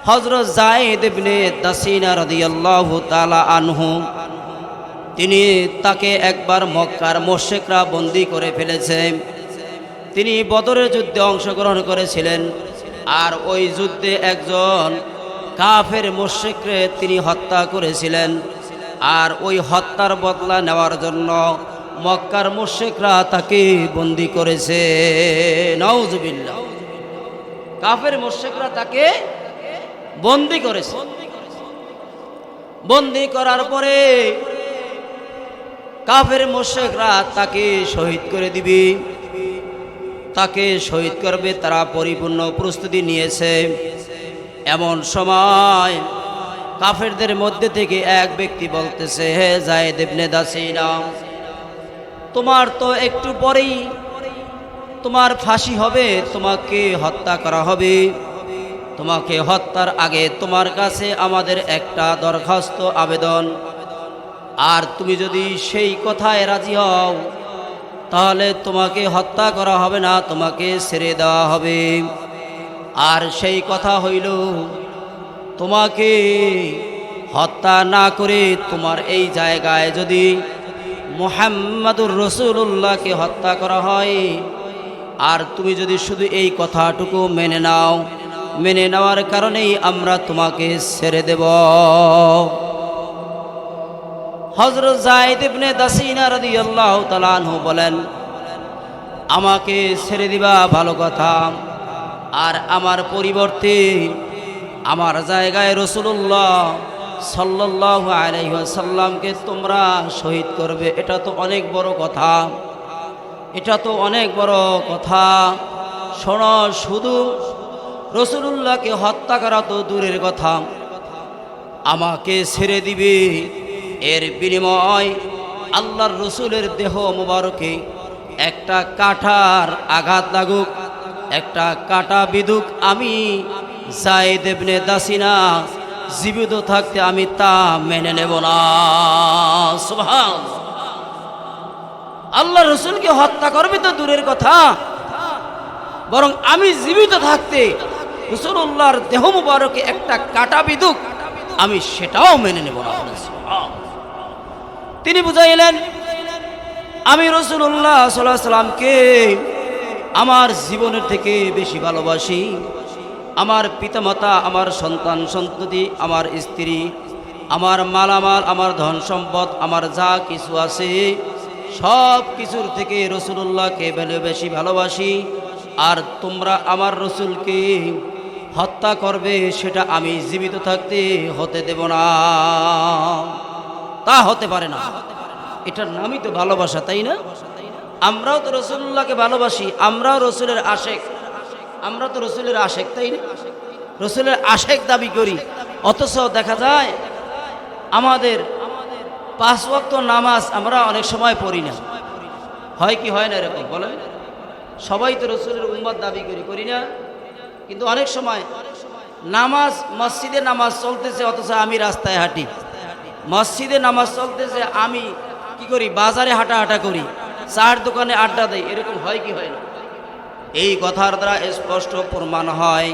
হযরত যায়েদ ইবনে দাসিনা রাদিয়াল্লাহু তাআলা আনহু তিনি তাকে একবার মক্কার মুশরিকরা বন্দী করে ফেলেছে। তিনি বদরের যুদ্ধে অংশগ্রহণ করেছিলেন, আর ওই যুদ্ধে একজন কাফের মুশরিককে তিনি হত্যা করেছিলেন। আর ওই হত্যার বদলা নেওয়ার জন্য মক্কার মুশরিকরা তাকে বন্দী করেছে। নাউজুবিল্লাহ, কাফের মুশরিকরা তাকে বন্দী করেছে। বন্দী করার পরে কাফের মুশরিকরা তাকে শহীদ করে দিবে, তাকে শহীদ করবে, তারা পরিপূর্ণ প্রস্তুতি নিয়েছে। এমন সময় কাফেরদের মধ্যে থেকে এক ব্যক্তি বলতেছে, হে যায়েদ ইবনে দাসিনা, তোমার তো একটু পরেই তোমার ফাঁসি হবে, তোমাকে হত্যা করা হবে। তোমাকে হত্যার আগে তোমার কাছে আমাদের একটা দরখাস্ত আবেদন, আর তুমি যদি সেই কথায় রাজি হও তাহলে তোমাকে হত্যা করা হবে না, তোমাকে ছেড়ে দেওয়া হবে। আর সেই কথা হইল, তোমাকে হত্যা না করে তোমার এই জায়গায় যদি মুহাম্মাদুর রাসূলুল্লাহকে হত্যা করা হয়, আর তুমি যদি শুধু এই কথাটুকু মেনে নাও, মেনে নেওয়ার কারণেই আমরা তোমাকে ছেড়ে দেব। হযরত যায়েদ ইবনে দাসিনা রাদিয়াল্লাহু তাআলা আনহু বলেন, আমাকে ছেড়ে দিবা ভালো কথা, আর আমার পরিবর্তে আমার জায়গায় রাসূলুল্লাহ সাল্লাল্লাহু আলাইহি ওয়াসাল্লামকে তোমরা শহীদ করবে, এটা তো অনেক বড় কথা, এটা তো অনেক বড় কথা। শোনো, শুধু রাসূলুল্লাহকে হত্যা করা তো দূরের কথা, আমাকে ছেড়ে দিবে, এর বিনিময় আল্লাহর রসুলের দেহ মুবারকে একটা কাঁটার আঘাত লাগুক, একটা কাঁটা বিদুক, আমি যায়েদ ইবনে দাসিনা জীবিত থাকতে আমি তা মেনে নেব না। সুবহানাল্লাহ, আল্লাহর রসুলকে হত্যা করবে তো দূরের কথা, বরং আমি জীবিত থাকতে রাসূলুল্লাহর দেহ মুবারকে একটা কাঁটা বিদুক, আমি সেটাও মেনে নেব না। তিনি বুঝাইলেন, আমি রাসূলুল্লাহ সাল্লাল্লাহু আলাইহি সাল্লামকে আমার জীবনের থেকে বেশি ভালোবাসি। আমার পিতামাতা, আমার সন্তান সন্ততি, আমার স্ত্রী, আমার মালামাল, আমার ধন সম্পদ, আমার যা কিছু আছে সব কিছুর থেকে রাসূলুল্লাহকে বেশি ভালোবাসি। আর তোমরা আমার রাসূলকে হত্যা করবে, সেটা আমি জীবিত থাকতে হতে দেব না। তা হতে পারে না, এটার নামই তো ভালোবাসা, তাই না? আমরাও তো রাসূলুল্লাহকে ভালোবাসি, আমরাও রাসূলের আশেক, আমরা তো রাসূলের আশেক, তাই না? রাসূলের আশেক দাবি করি, অথচ দেখা যায় আমাদের 5 ওয়াক্ত নামাজ আমরা অনেক সময় পড়ি না। হয় কি হয় না এরকম বলেন? সবাই তো রাসূলের উম্মত দাবি করি না, কিন্তু অনেক সময় নামাজ, মসজিদে নামাজ চলতেছে অথচ আমি রাস্তায় হাঁটি, মসজিদে নামাজ চলতেছে আমি কি করি, বাজারে হাঁটা করি, চার দোকানে আড্ডা দেই। এরকম হয় কি হয় না? এই কথার দ্বারা স্পষ্ট প্রমাণ হয়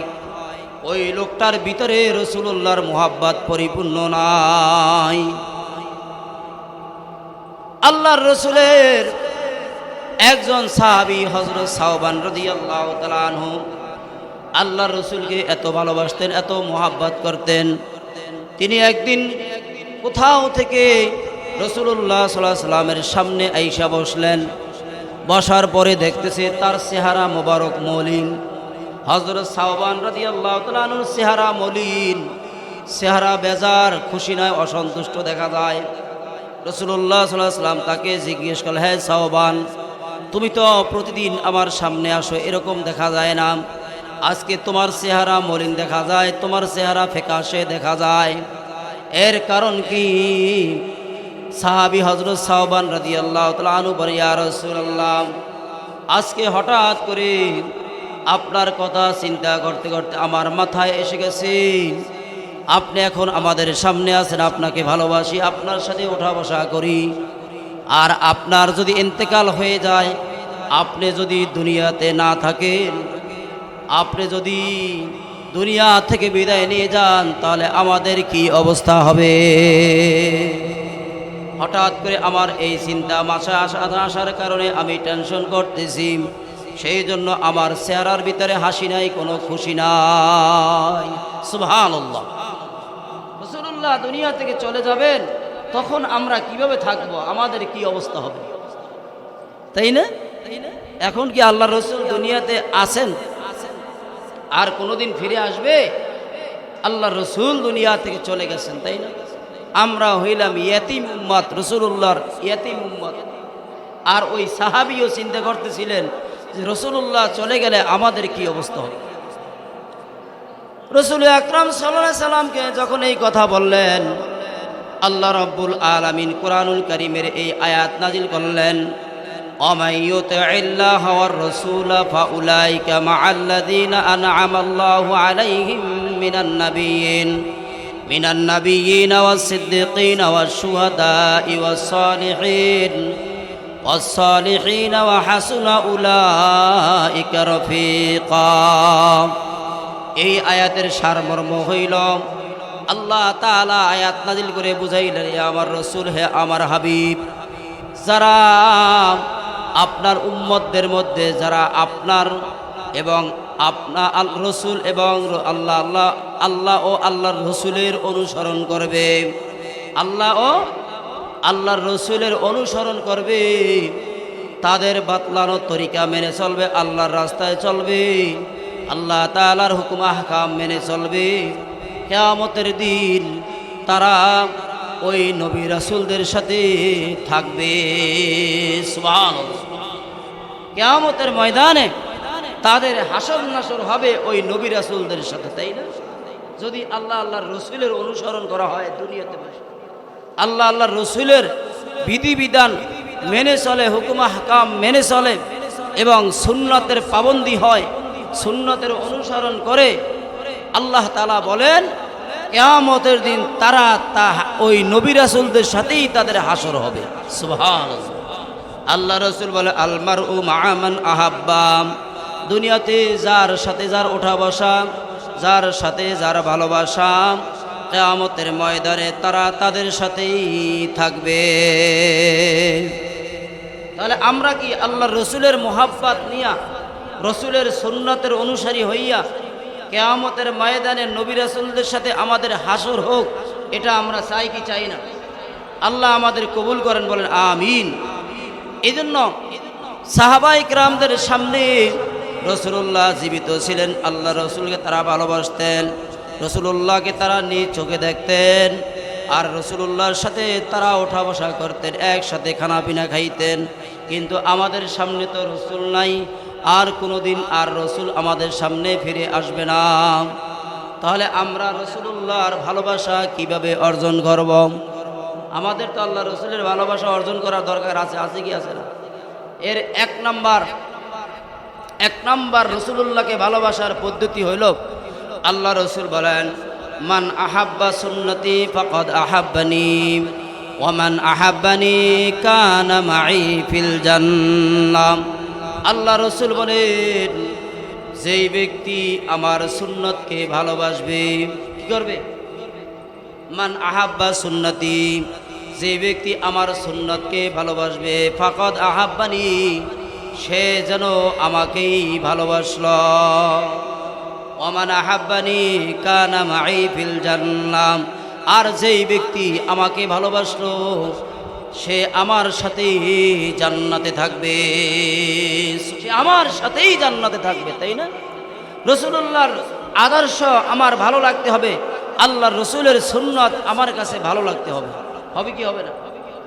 ওই লোকটার ভিতরে রাসূলুল্লাহর মুহাব্বত পরিপূর্ণ নাই। আল্লাহর রাসূলের একজন সাহাবী হযরত সাওবান রাদিয়াল্লাহু তাআলা আনহু আল্লাহর রাসূলকে এত ভালোবাসতেন, এত মুহাব্বত করতেন। তিনি একদিন কোথাও থেকে রাসূলুল্লাহ সাল্লাল্লাহু আলাইহি সাল্লামের সামনে আইসা বসলেন। বসার পরে দেখতেছে তার চেহারা মোবারক মলিন। হযরত সাওবান রাদিয়াল্লাহু তাআলা আনহুর চেহারা মলিন, চেহারা বেজার, খুশি নয়, অসন্তুষ্ট দেখা যায়। রাসূলুল্লাহ সাল্লাল্লাহু আলাইহি সাল্লাম তাকে জিজ্ঞেস করলেন, হে সাওবান, তুমি তো প্রতিদিন আমার সামনে আসো, এরকম দেখা যায় না, আজকে তোমার চেহারা মলিন দেখা যায়, তোমার চেহারা ফ্যাকাশে দেখা যায়, এর কারণ কি? সাহাবী হযরত সাওবান রাদিয়াল্লাহু তাআলা আনহু বলে, ইয়া রাসূলুল্লাহ, আজকে হঠাৎ করে আপনার কথা চিন্তা করতে করতে আমার মাথায় এসে গেছে, আপনি এখন আমাদের সামনে আছেন, আপনাকে ভালোবাসি, আপনার সাথে ওঠা বসা করি, আর আপনার যদি ইন্তেকাল হয়ে যায়, আপনি যদি দুনিয়াতে না থাকেন, আপনি যদি দুনিয়া থেকে বিদায় নিয়ে যান, তাহলে আমাদের কি অবস্থা হবে? হঠাৎ করে আমার এই চিন্তা আসার কারণে আমি টেনশন করতেছি, সেই জন্য আমার চেহারার ভিতরে হাসি নাই, কোনো খুশি নাই। সুবহানাল্লাহ। রাসূলুল্লাহ দুনিয়া থেকে চলে যাবেন, তখন আমরা কিভাবে থাকবো, আমাদের কি অবস্থা হবে, তাই না? এখন কি আল্লাহ রসুল দুনিয়াতে আছেন? আর কোনোদিন ফিরে আসবে? আল্লাহ রসুল দুনিয়া থেকে চলে গেছেন, তাই না? আমরা হইলাম ইয়াতিম উম্মত, রাসূলুল্লাহর ইয়াতিম উম্মত। আর ওই সাহাবীও চিন্তা করতেছিলেন যে রাসূলুল্লাহ চলে গেলে আমাদের কি অবস্থা হবে। রাসূল আকরাম সাল্লাল্লাহু আলাইহি সাল্লামকে যখন এই কথা বললেন, আল্লাহ রাব্বুল আলামিন কোরআনুল কারীমের এই আয়াত নাজিল করলেন, ومن يطع الله والرسول فأولئك مع الذين أنعم الله عليهم من النبيين والصديقين والشهداء والصالحين وحسن أولئك رفيقا। এই আয়াতের সারমর্ম হইল, আল্লাহ তাআলা আয়াত নাজিল করে বুঝাইলেন, হে আমার রাসূল, হে আমার হাবিব, যারা আপনার উম্মতদের মধ্যে যারা আপনার এবং আপনার রসুল এবং আল্লাহ ও আল্লাহর রসুলের অনুসরণ করবে, আল্লাহ ও আল্লাহর রসুলের অনুসরণ করবে, তাদের বাতলানো তরিকা মেনে চলবে, আল্লাহর রাস্তায় চলবে, আল্লাহ তাআলার হুকুম আহকাম মেনে চলবে, কিয়ামতের দিন তারা ওই নবী রাসূলদের সাথে থাকবে। সুবহানাল্লাহ। কিয়ামতের ময়দানে তাদের হাসর নাসর হবে ওই নবী রাসূলদের সাথে, তাই না? যদি আল্লাহর রসুলের অনুসরণ করা হয় দুনিয়াতে বসে, আল্লাহর রসুলের বিধিবিধান মেনে চলে, হুকুম আহকাম মেনে চলে এবং সুন্নতের পাবন্দী হয়, সুন্নতের অনুসরণ করে, আল্লাহ তাআলা বলেন কিয়ামতের দিন তারা ওই নবী রাসূলদের সাথেই তাদের হাসর হবে। সুবহানাল্লাহ। আল্লাহ রাসূল বলে, আল মারউ মা'a মান আহাব্বা, দুনিয়াতে যার সাথে যার ওঠা বসা, যার সাথে যার ভালোবাসা, কিয়ামতের ময়দানে তারা তাদের সাথেই থাকবে। তাহলে আমরা কি আল্লাহর রসুলের মুহাব্বত নিয়া, রসুলের সুন্নতের অনুসারী হইয়া কিয়ামতের ময়দানে নবী রাসূলদের সাথে আমাদের হাসর হোক, এটা আমরা চাই কি চাই না? আল্লাহ আমাদের কবুল করেন, বলেন আমিন। এই জন্য সাহাবায়ে কিরামদের সামনে রাসূলুল্লাহ জীবিত ছিলেন, আল্লাহ রসুলকে তারা ভালোবাসতেন, রাসূলুল্লাহকে তারা নিজ চোখে দেখতেন, আর রাসূলুল্লাহর সাথে তারা ওঠা বসা করতেন, একসাথে খানা পিনা খাইতেন। কিন্তু আমাদের সামনে তো রসুল নাই, আর কোনোদিন আর রসুল আমাদের সামনে ফিরে আসবে না। তাহলে আমরা রাসূলুল্লাহর ভালোবাসা কিভাবে অর্জন করব? আমাদের তো আল্লাহ রসুলের ভালোবাসা অর্জন করার দরকার আছে, আছে কি আছে না? এর এক নাম্বার রাসূলুল্লাহকে ভালোবাসার পদ্ধতি হইল, আল্লাহ রসুল বলেন, মান আহাব্বা সুন্নতি ফাকাদ আহাব্বানি ওয়া মান আহাব্বানি কানা মাই ফিল জান্নাহ। আল্লাহ রসুল বলেন, যেই ব্যক্তি আমার সুন্নতকে ভালোবাসবে, কি করবে? মান আহাব্বা সুন্নতি, যে ব্যক্তি আমার সুন্নতকে ভালোবাসবে, ফাকাদ আহাব্বানি, সে যেন আমাকেই ভালোবাসল। ওয়া মান আহাব্বানি কানা মাই ফিল জান্নাহ, আর যেই ব্যক্তি আমাকে ভালোবাসলো সে আমার সাথেই জান্নাতে থাকবে, সে আমার সাথেই জান্নাতে থাকবে, তাই না? রাসূলুল্লাহর আদর্শ আমার ভালো লাগতে হবে, আল্লাহর রসুলের সুন্নত আমার কাছে ভালো লাগতে হবে, হবে কি হবে না?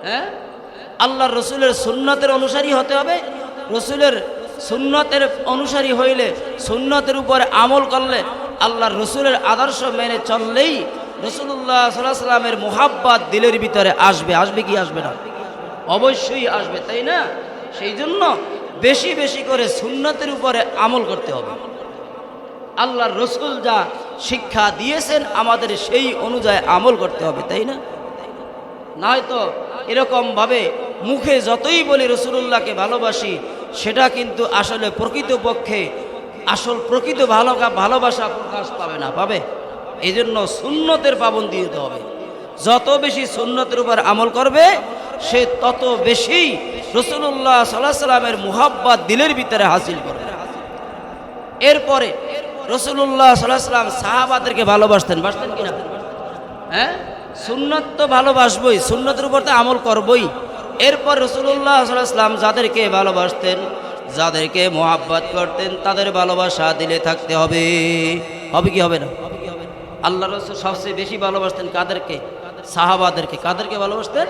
হ্যাঁ, আল্লাহর রসুলের সুন্নতের অনুসারী হতে হবে। রসুলের সুন্নতের অনুসারী হইলে, সুন্নতের উপরে আমল করলে, আল্লাহর রসুলের আদর্শ মেনে চললেই রাসূলুল্লাহ সাল্লাল্লাহু আলাইহি ওয়াসাল্লামের মুহাব্বত দিলের ভিতরে আসবে। আসবে কি আসবে না? অবশ্যই আসবে, তাই না? সেই জন্য বেশি বেশি করে সুন্নতের উপরে আমল করতে হবে। আল্লাহর রসুল যা শিক্ষা দিয়েছেন আমাদের সেই অনুযায়ী আমল করতে হবে, তাই না? নয়তো এরকমভাবে মুখে যতই বলি রাসূলুল্লাহকে ভালোবাসি, সেটা কিন্তু আসলে প্রকৃতপক্ষে আসল প্রকৃত ভালোবাসা প্রকাশ পাবে না, পাবে? এই জন্য সুন্নতের পাবন্দি হতে হবে। যত বেশি সুন্নতের উপর আমল করবে সে তত বেশি রাসূলুল্লাহ সাল্লাল্লাহু আলাইহি সাল্লামের মুহাব্বত দিলের ভিতরে হাসিল করবে। এরপরে রাসূলুল্লাহ সাল্লাল্লাহু আলাইহি সাল্লাম সাহাবাদেরকে ভালোবাসতেন, বাসতেন কিনা? হ্যাঁ, সুন্নত তো ভালোবাসবই, সুন্নতের উপর তো আমল করবই। এরপর রাসূলুল্লাহ সাল্লাল্লাহু আলাইহি সাল্লাম যাদেরকে ভালোবাসতেন, যাদেরকে মুহাব্বত করতেন, তাদের ভালোবাসা দিলে থাকতে হবে। হবে কি হবে না? আল্লাহ রাসূল সবচেয়ে বেশি ভালোবাসতেন কাদেরকে? সাহাবাদেরকে। কাদেরকে ভালোবাসতেন?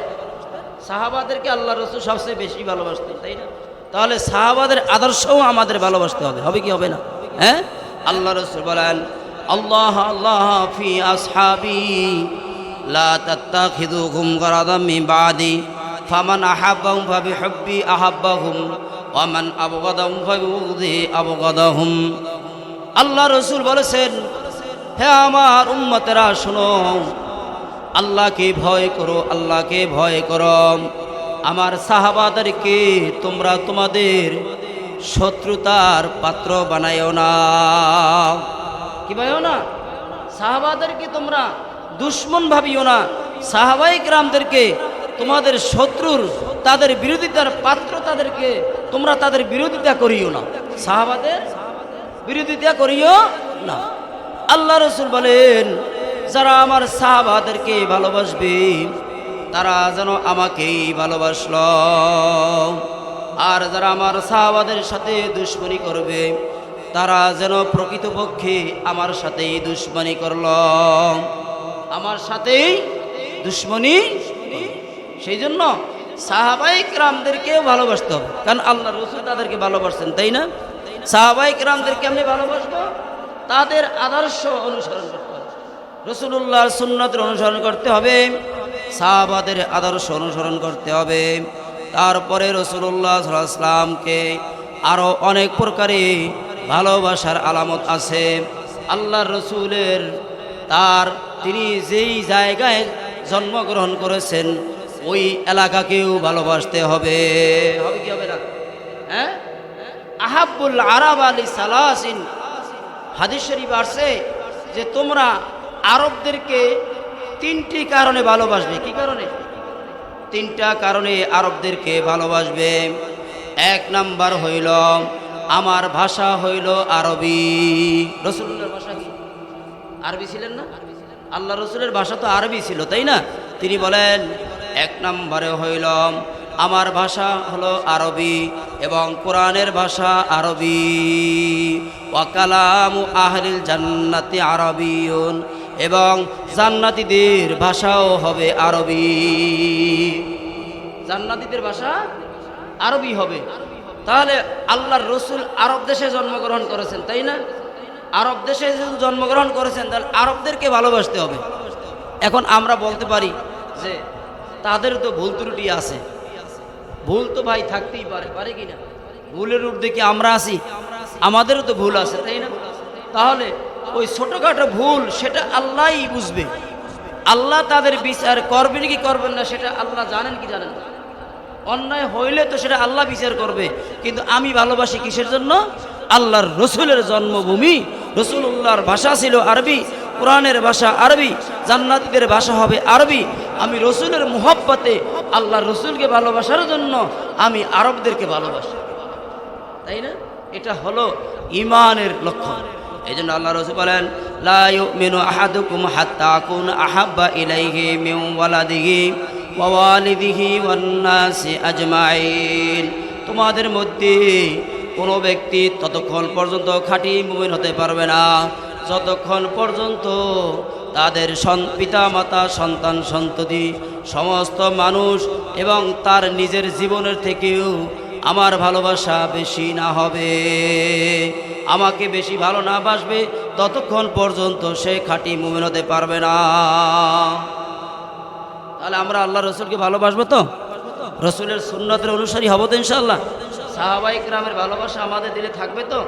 সাহাবাদেরকে আল্লাহ রাসূল সবচেয়ে বেশি ভালোবাসতেন, তাই না? তাহলে সাহাবাদের আদর্শও আমাদের ভালোবাসতে হবে। হবে কি হবে না? হ্যাঁ, আল্লাহ রাসূল বলেন, আল্লাহ আল্লাহ ফি আসহাবি লা তাত্তাখিযুহুম গারাদাম মিন বাদি ফামান আহাব্বাহুম ফাবিহুব্বি আহাব্বাহুম ওয়া মান আবগাদাহুম ফাবিবুগদি আবগাদাহুম। আল্লাহ রাসূল বলেছেন, হে আমার উম্মতেরা শোনো, আল্লাহকে ভয় করো, আল্লাহকে ভয় করো। আমার সাহাবাদেরকে তোমরা তোমাদের শত্রুতার পাত্র বানাইও না। কি বানাইও না? সাহাবাদেরকে তোমরা দুশমন ভাবিও না। সাহাবায়ে কেরামদেরকে তোমাদের শত্রুর, তাদের বিরোধিতার পাত্র তাদেরকে তোমরা তাদের বিরোধিতা করিও না, সাহাবাদের বিরোধিতা করিও না। আল্লাহ রাসূল বলেন, যারা আমার সাহাবাদেরকে ভালোবাসবে তারা যেন আমাকেই ভালোবাসলো, আর যারা আমার সাহাবাদের সাথে দুশমনি করবে তারা যেন প্রকৃতপক্ষে আমার সাথেই দুশমনি করল, আমার সাথেই দুশমনি। সেই জন্য সাহাবায়ে কেরামদেরকেও ভালোবাসতে হবে, কারণ আল্লাহ রাসূল তাদেরকে ভালোবাসছেন, তাই না? সাহাবায়ে কেরামদেরকে আমি ভালোবাসবো, তাদের আদর্শ অনুসরণ করতে হবে, রাসূলুল্লাহর সুন্নতের অনুসরণ করতে হবে, সাহাবাদের আদর্শ অনুসরণ করতে হবে। তারপরে রাসূলুল্লাহ সাল্লাল্লাহু আলাইহি ওয়াসাল্লামকে আরও অনেক প্রকারে ভালোবাসার আলামত আছে। আল্লাহর রাসূলের তিনি যেই জায়গায় জন্মগ্রহণ করেছেন ওই এলাকাকেও ভালোবাসতে হবে। হবে কি হবে না? হ্যাঁ, আহাব্বুল আরাব আলী সালাসিন, হাদিস শরীফ আসছে যে তোমরা আরবদেরকে তিনটি কারণে ভালোবাসবে। কি কারণে? তিনটা কারণে আরবদেরকে ভালোবাসবে। এক নাম্বার হইল আমার ভাষা হইল আরবি। রাসূলুল্লাহর ভাষা কি? আরবি ছিলেন না? আল্লাহ রাসূলের ভাষা তো আরবি ছিল, তাই না? তিনি বলেন, এক নম্বরে হইল আমার ভাষা হলো আরবি এবং কোরআনের ভাষা আরবি। ওয়া কালামু আহলিল জান্নাতি আরবিয়ুন, এবং জান্নাতীদের ভাষাও হবে আরবি। জান্নাতীদের ভাষা আরবি হবে। তাহলে আল্লাহর রাসূল আরব দেশে জন্মগ্রহণ করেছেন, তাই না? আরব দেশে যদি জন্মগ্রহণ করেছেন তাহলে আরবদেরকে ভালোবাসতে হবে। এখন আমরা বলতে পারি যে তাদের তো ভুল ত্রুটি আছে। ভুল তো ভাই থাকতেই পারে, পারে কি না? ভুলের ঊর্ধ্বে কি আমরা আছি? আমাদেরও তো ভুল আছে, তাই না? তাহলে ওই ছোটোখাটো ভুল সেটা আল্লাহই বুঝবে। আল্লাহ তাদের বিচার করবেন কি করবেন না সেটা আল্লাহ জানেন কি জানেন না। অন্যায় হইলে তো সেটা আল্লাহ বিচার করবে, কিন্তু আমি ভালোবাসি কিসের জন্য? আল্লাহর রসুলের জন্মভূমি, রাসূলুল্লাহর ভাষা ছিল আরবি, কোরআনের ভাষা আরবি, জান্নাতীদের ভাষা হবে আরবি। আমি রসুলের মুহাব্বতে আল্লাহর রসুলকে ভালোবাসার জন্য আমি আরবদেরকে ভালোবাসি, তাই না? এটা হলো ঈমানের লক্ষণ। এই জন্য আল্লাহ রাসূল বলেন, লা ইউমিনু আহাদুকুম হাত্তা আকুনা আহাব্বা ইলাইহি মিন ওয়ালাদিহি ওয়া ওয়ালিদিহি ওয়ান নাসি আজমাইন। তোমাদের মধ্যে কোনো ব্যক্তি ততক্ষণ পর্যন্ত খাঁটি মুমিন হতে পারবে না যতক্ষণ পর্যন্ত তাদের পিতা মাতা, সন্তান সন্ততি, সমস্ত মানুষ এবং তার নিজের জীবনের থেকেও আমার ভালোবাসা বেশি না হবে, আমাকে বেশি ভালো না বাসবে, ততক্ষণ পর্যন্ত সে খাঁটি মুমিন হতে পারবে না। তাহলে আমরা আল্লাহ রসুলকে ভালোবাসবো তো? রসুলের সুন্নতের অনুসারী হব তো ইনশাআল্লাহ? সাহাবায়ে কেরামের ভালোবাসা আমাদের দিলে থাকবে তো?